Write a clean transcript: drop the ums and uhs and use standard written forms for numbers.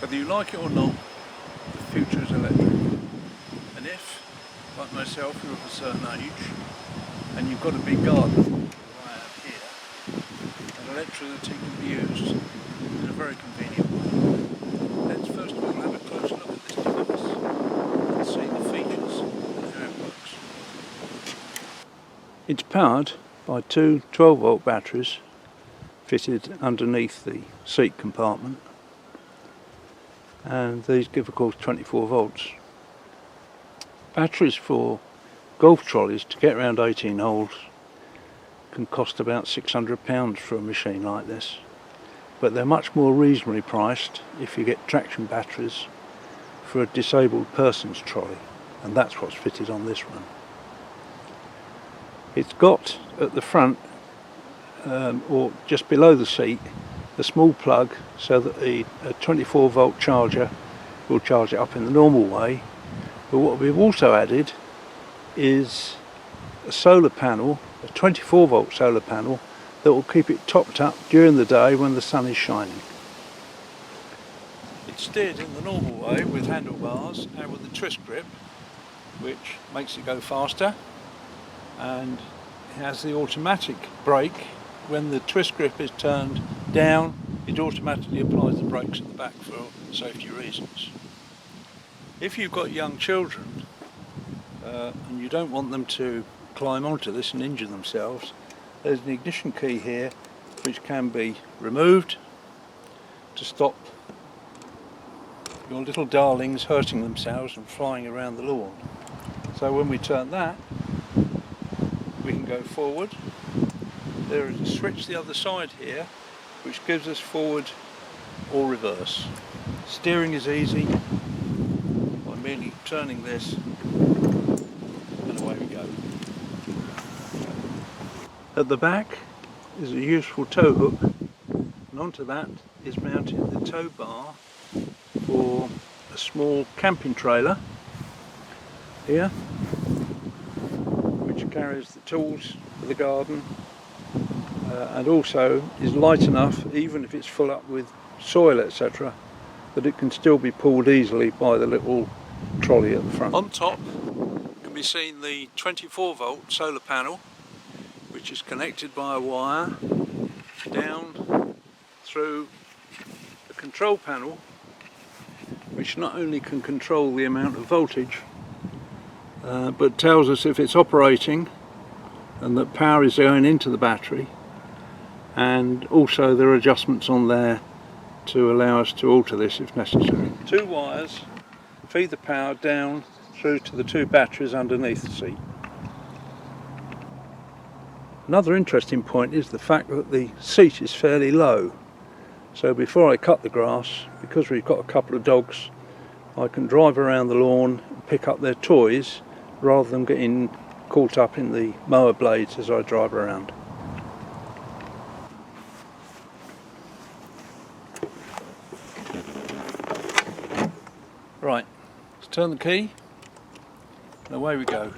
Whether you like it or not, the future is electric. And if, like myself, you're of a certain age and you've got a big garden, like I have here, then electricity can be used in a very convenient way. Let's first of all have a close look at this device and see the features and how it works. It's powered by two 12-volt batteries fitted underneath the seat compartment, and these give of course 24 volts. Batteries for golf trolleys to get around 18 holes can cost about £600 for a machine like this, but they're much more reasonably priced if you get traction batteries for a disabled person's trolley, and that's what's fitted on this one. It's got at the front or just below the seat a small plug so that a 24 volt charger will charge it up in the normal way, but what we've also added is a solar panel, a 24 volt solar panel that will keep it topped up during the day when the sun is shining. It's steered in the normal way with handlebars and with a twist grip, which makes it go faster, and it has the automatic brake. When the twist grip is turned down, it automatically applies the brakes at the back for safety reasons. If you've got young children and you don't want them to climb onto this and injure themselves, there's an ignition key here which can be removed to stop your little darlings hurting themselves and flying around the lawn. So when we turn that, we can go forward. There is a switch the other side here which gives us forward or reverse. Steering is easy by merely turning this, and away we go. At the back is a useful tow hook, and onto that is mounted the tow bar for a small camping trailer here, which carries the tools for the garden, and also is light enough, even if it's full up with soil etc., that it can still be pulled easily by the little trolley at the front. On top can be seen the 24 volt solar panel, which is connected by a wire down through the control panel, which not only can control the amount of voltage but tells us if it's operating and that power is going into the battery, and also there are adjustments on there to allow us to alter this if necessary. Two wires feed the power down through to the two batteries underneath the seat. Another interesting point is the fact that the seat is fairly low, so before I cut the grass, because we've got a couple of dogs, I can drive around the lawn and pick up their toys rather than getting caught up in the mower blades as I drive around. Right, let's turn the key and away we go.